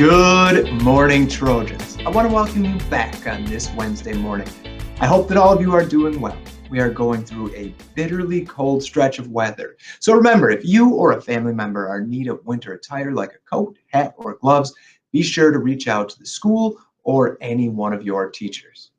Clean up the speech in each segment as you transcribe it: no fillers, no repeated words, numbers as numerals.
Good morning, Trojans. I want to welcome you back on this Wednesday morning. I hope that all of you are doing well. We are going through a bitterly cold stretch of weather. So remember, if you or a family member are in need of winter attire like a coat, hat, or gloves, be sure to reach out to the school or any one of your teachers.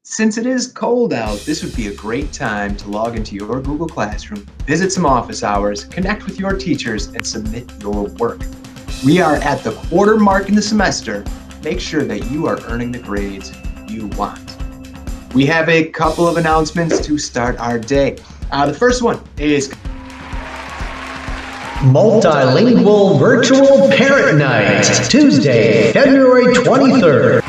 Since it is cold out, this would be a great time to log into your Google Classroom, visit some office hours, connect with your teachers, and submit your work. We are at the quarter mark in the semester. Make sure that you are earning the grades you want. We have a couple of announcements to start our day. The first one is Multilingual Virtual Parent Night, Tuesday, February 23rd.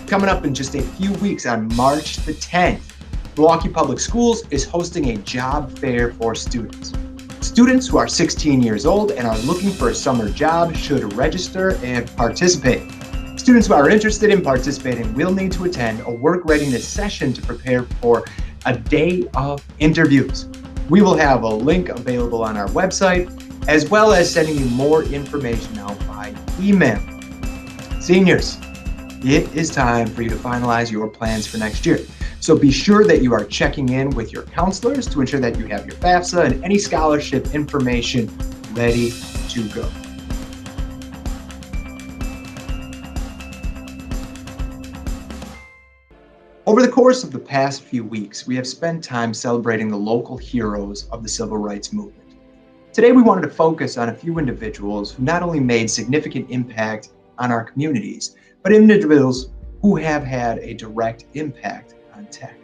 Coming up in just a few weeks on March the 10th. Milwaukee Public Schools is hosting a job fair for students. Students who are 16 years old and are looking for a summer job should register and participate. Students who are interested in participating will need to attend a work readiness session to prepare for a day of interviews. We will have a link available on our website, as well as sending you more information out by email. Seniors, it is time for you to finalize your plans for next year. So be sure that you are checking in with your counselors to ensure that you have your FAFSA and any scholarship information ready to go. Over the course of the past few weeks, we have spent time celebrating the local heroes of the civil rights movement. Today, we wanted to focus on a few individuals who not only made significant impact on our communities, but individuals who have had a direct impact on tech.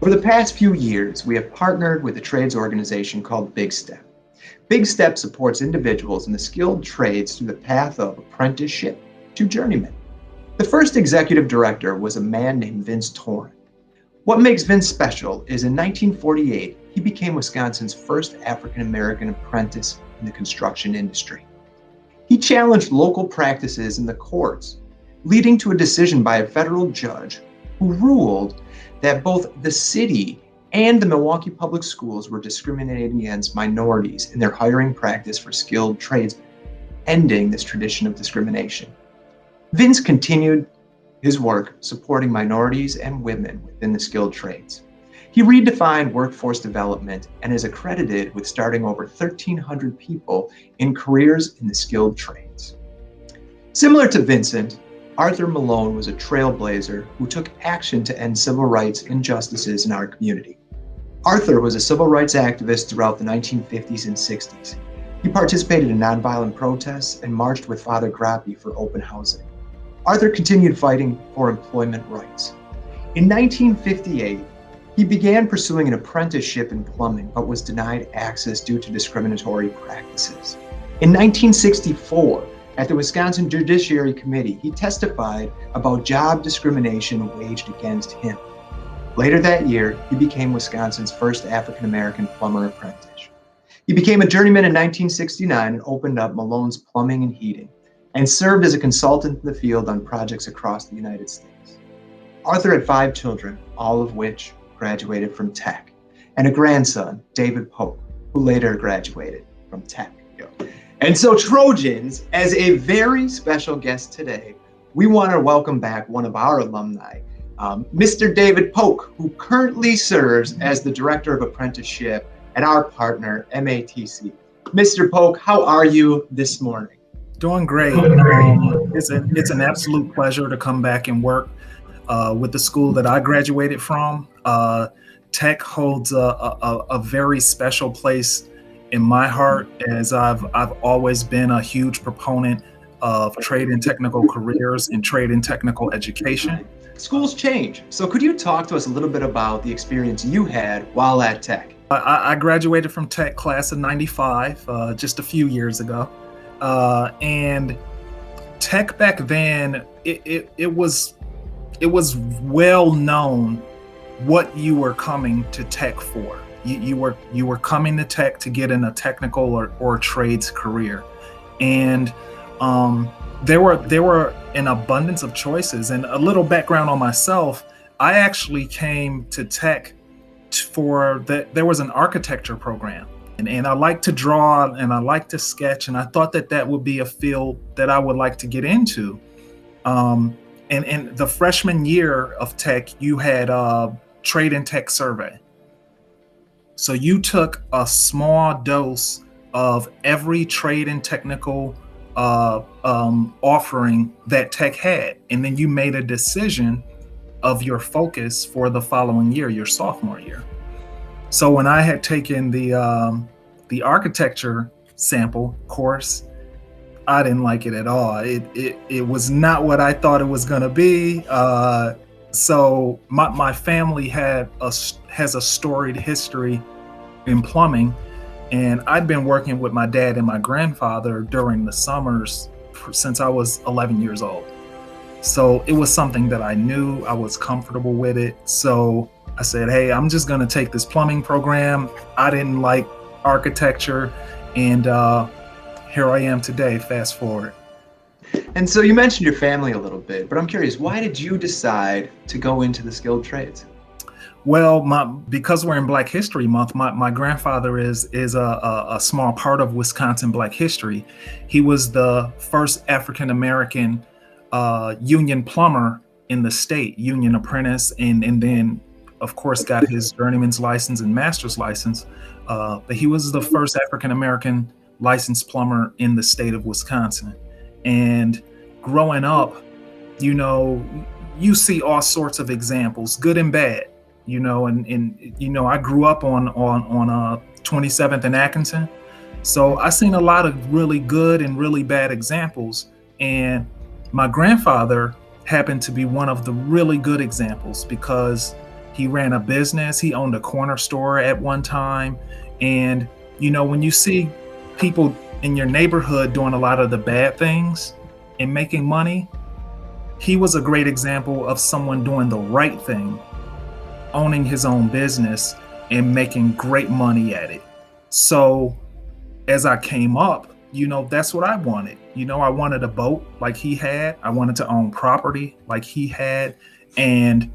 Over the past few years, we have partnered with a trades organization called Big Step. Big Step supports individuals in the skilled trades through the path of apprenticeship to journeyman. The first executive director was a man named Vince Torren. What makes Vince special is in 1948, he became Wisconsin's first African-American apprentice in the construction industry. He challenged local practices in the courts, leading to a decision by a federal judge who ruled that both the city and the Milwaukee Public Schools were discriminating against minorities in their hiring practice for skilled tradesmen, ending this tradition of discrimination. Vince continued his work supporting minorities and women within the skilled trades. He redefined workforce development and is accredited with starting over 1,300 people in careers in the skilled trades. Similar to Vincent, Arthur Malone was a trailblazer who took action to end civil rights injustices in our community. Arthur was a civil rights activist throughout the 1950s and 60s. He participated in nonviolent protests and marched with Father Grappi for open housing. Arthur continued fighting for employment rights. In 1958, he began pursuing an apprenticeship in plumbing, but was denied access due to discriminatory practices. In 1964, at the Wisconsin Judiciary Committee, he testified about job discrimination waged against him. Later that year, he became Wisconsin's first African-American plumber apprentice. He became a journeyman in 1969 and opened up Malone's Plumbing and Heating, and served as a consultant in the field on projects across the United States. Arthur had 5 children, all of which graduated from Tech, and a grandson, David Polk, who later graduated from Tech. And so, Trojans, as a very special guest today, we want to welcome back one of our alumni, Mr. David Polk, who currently serves as the Director of Apprenticeship at our partner, MATC. Mr. Polk, how are you this morning? Doing great. It's an absolute pleasure to come back and work with the school that I graduated from. Tech holds a very special place in my heart, as I've always been a huge proponent of trade and technical careers and trade and technical education. Schools change. So could you talk to us a little bit about the experience you had while at Tech? I graduated from Tech class of 95, just a few years ago. And Tech back then, it was well known what you were coming to Tech for. You were coming to Tech to get in a technical or trades career, and there were an abundance of choices. And a little background on myself: I actually came to Tech there was an architecture program And I like to draw and I like to sketch, and I thought that that would be a field that I would like to get into. And in the freshman year of tech, you had a trade and tech survey. So you took a small dose of every trade and technical offering that tech had, and then you made a decision of your focus for the following year, your sophomore year. So when I had taken the architecture sample course, I didn't like it at all. It was not what I thought it was going to be. So my family has a storied history in plumbing, and I'd been working with my dad and my grandfather during the summers since I was 11 years old. So it was something that I knew, I was comfortable with it. So I said, hey, I'm just going to take this plumbing program. I didn't like architecture, and here I am today, fast forward. And so you mentioned your family a little bit, but I'm curious, why did you decide to go into the skilled trades? Well, because we're in Black History Month, my grandfather is a small part of Wisconsin Black history. He was the first African American union plumber in the state, union apprentice, and then of course got his journeyman's license and master's license. But he was the first African American licensed plumber in the state of Wisconsin. And growing up, you see all sorts of examples, good and bad. I grew up on 27th and Atkinson. So I seen a lot of really good and really bad examples. And my grandfather happened to be one of the really good examples because he ran a business. He owned a corner store at one time. And, when you see people in your neighborhood doing a lot of the bad things and making money, he was a great example of someone doing the right thing, owning his own business and making great money at it. So as I came up, that's what I wanted. I wanted a boat like he had. I wanted to own property like he had. And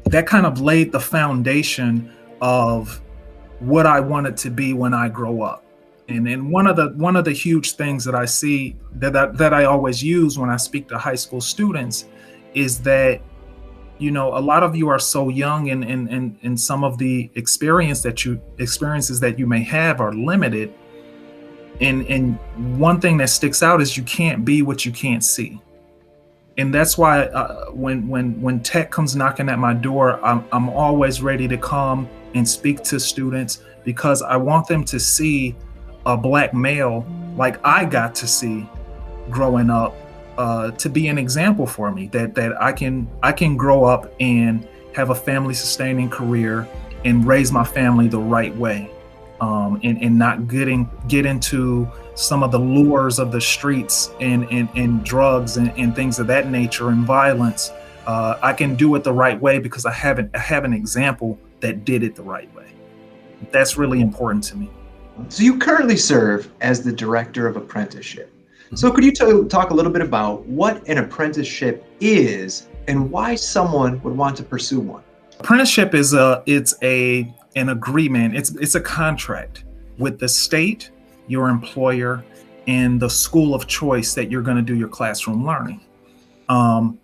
that kind of laid the foundation of what I wanted to be when I grow up. And one of the huge things that I see that I always use when I speak to high school students is that a lot of you are so young, and some of the experiences that you may have are limited. And one thing that sticks out is you can't be what you can't see. And that's why when tech comes knocking at my door, I'm always ready to come and speak to students, because I want them to see a Black male like I got to see growing up, to be an example for me that I can grow up and have a family sustaining career and raise my family the right way, and not get into some of the lures of the streets and drugs and things of that nature and violence. I can do it the right way because I have an example that did it the right way. That's really important to me. So you currently serve as the director of apprenticeship. So could you talk a little bit about what an apprenticeship is and why someone would want to pursue one? Apprenticeship is an agreement. It's a contract with the state, your employer, and the school of choice that you're going to do your classroom learning. One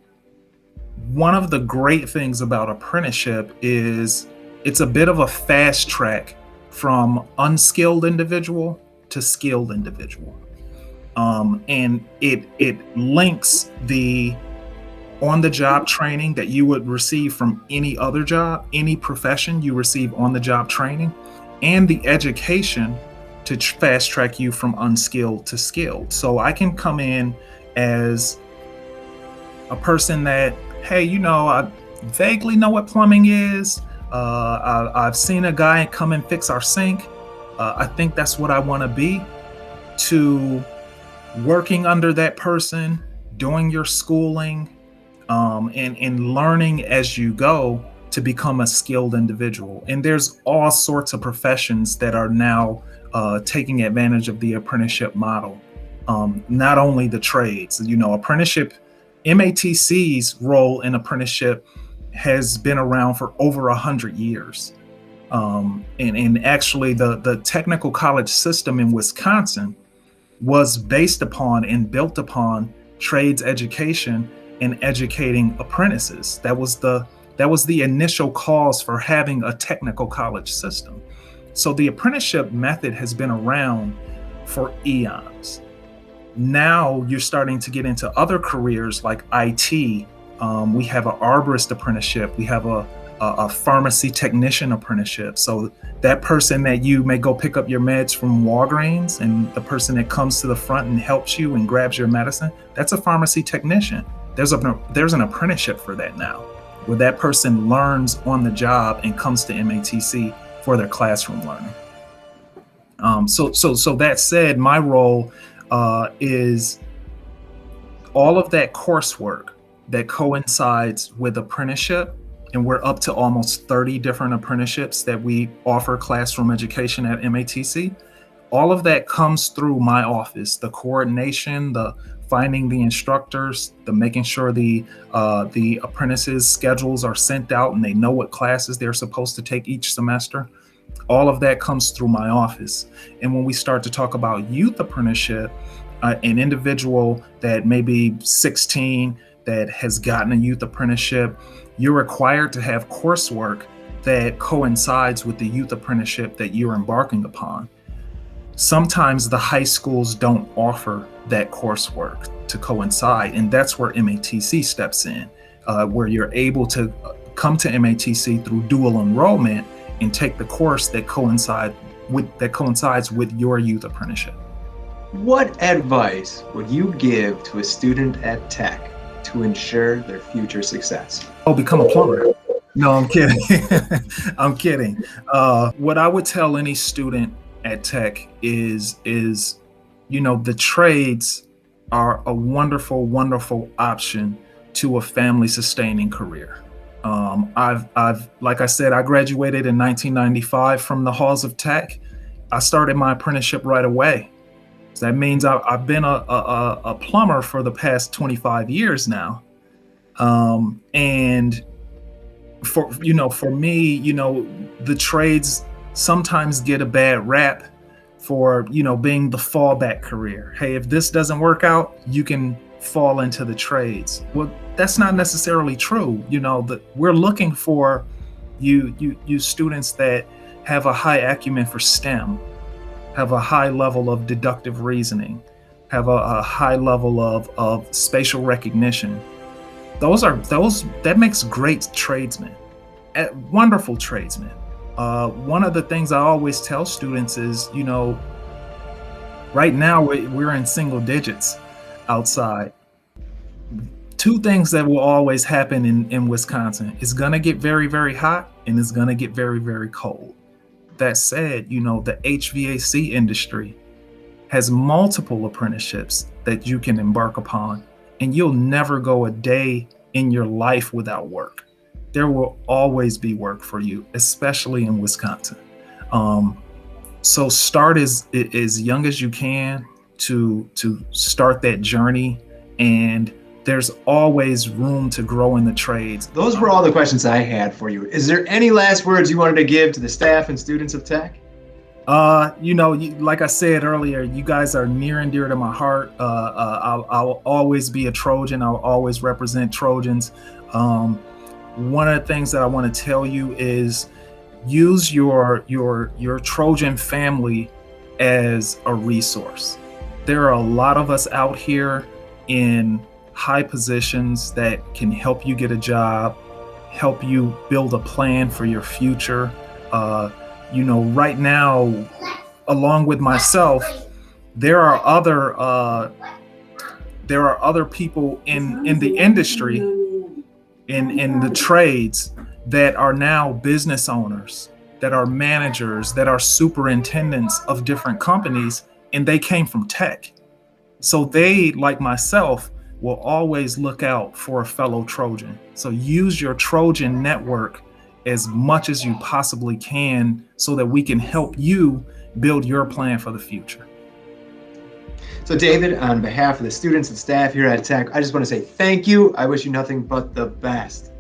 of the great things about apprenticeship is it's a bit of a fast track from unskilled individual to skilled individual. And it links the on-the-job training that you would receive from any other job, any profession you receive on-the-job training, and the education to fast track you from unskilled to skilled. So I can come in as a person that, hey, I vaguely know what plumbing is. I've seen a guy come and fix our sink. I think that's what I want to be, to working under that person, doing your schooling, and learning as you go to become a skilled individual. And there's all sorts of professions that are now taking advantage of the apprenticeship model. Not only the trades, apprenticeship, MATC's role in apprenticeship has been around for over 100 years. And actually the technical college system in Wisconsin was based upon and built upon trades education and educating apprentices. That was the initial cause for having a technical college system. So the apprenticeship method has been around for eons. Now you're starting to get into other careers like IT. We have an arborist apprenticeship. We have a pharmacy technician apprenticeship. So that person that you may go pick up your meds from Walgreens, and the person that comes to the front and helps you and grabs your medicine, that's a pharmacy technician. There's an apprenticeship for that now, where that person learns on the job and comes to MATC for their classroom learning. So that said, my role is all of that coursework that coincides with apprenticeship, and we're up to almost 30 different apprenticeships that we offer classroom education at MATC. All of that comes through my office, the coordination, the finding the instructors, the making sure the apprentices' schedules are sent out and they know what classes they're supposed to take each semester. All of that comes through my office. And when we start to talk about youth apprenticeship, an individual that may be 16 that has gotten a youth apprenticeship, you're required to have coursework that coincides with the youth apprenticeship that you're embarking upon. Sometimes the high schools don't offer that coursework to coincide, and that's where MATC steps in, where you're able to come to MATC through dual enrollment and take the course that coincides with your youth apprenticeship. What advice would you give to a student at Tech to ensure their future success? Oh, become a plumber. No, I'm kidding. I'm kidding. What I would tell any student at Tech is, the trades are a wonderful, wonderful option to a family sustaining career. Like I said, I graduated in 1995 from the halls of Tech. I started my apprenticeship right away. So that means I've been a plumber for the past 25 years now. And for me, the trades sometimes get a bad rap for, being the fallback career. Hey, if this doesn't work out, you can fall into the trades. Well, that's not necessarily true. We're looking for you students that have a high acumen for STEM, have a high level of deductive reasoning, have a high level of spatial recognition. That makes great tradesmen, wonderful tradesmen. One of the things I always tell students is, right now we're in single digits outside. Two things that will always happen in Wisconsin: it's gonna get very, very hot, and it's gonna get very, very cold. That said, the HVAC industry has multiple apprenticeships that you can embark upon, and you'll never go a day in your life without work. There will always be work for you, especially in Wisconsin. So start as young as you can to start that journey, and there's always room to grow in the trades. Those were all the questions I had for you. Is there any last words you wanted to give to the staff and students of Tech? Like I said earlier, you guys are near and dear to my heart. I'll always be a Trojan. I'll always represent Trojans. One of the things that I want to tell you is use your Trojan family as a resource. There are a lot of us out here in high positions that can help you get a job, help you build a plan for your future. Right now, along with myself, there are other people in the industry, in the trades, that are now business owners, that are managers, that are superintendents of different companies, and they came from Tech. So they, like myself, will always look out for a fellow Trojan. So use your Trojan network as much as you possibly can so that we can help you build your plan for the future. So David, on behalf of the students and staff here at Tech, I just want to say thank you. I wish you nothing but the best.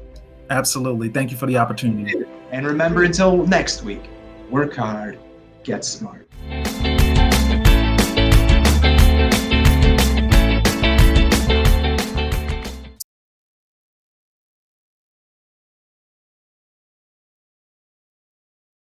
Absolutely. Thank you for the opportunity. And remember, until next week, work hard, get smart.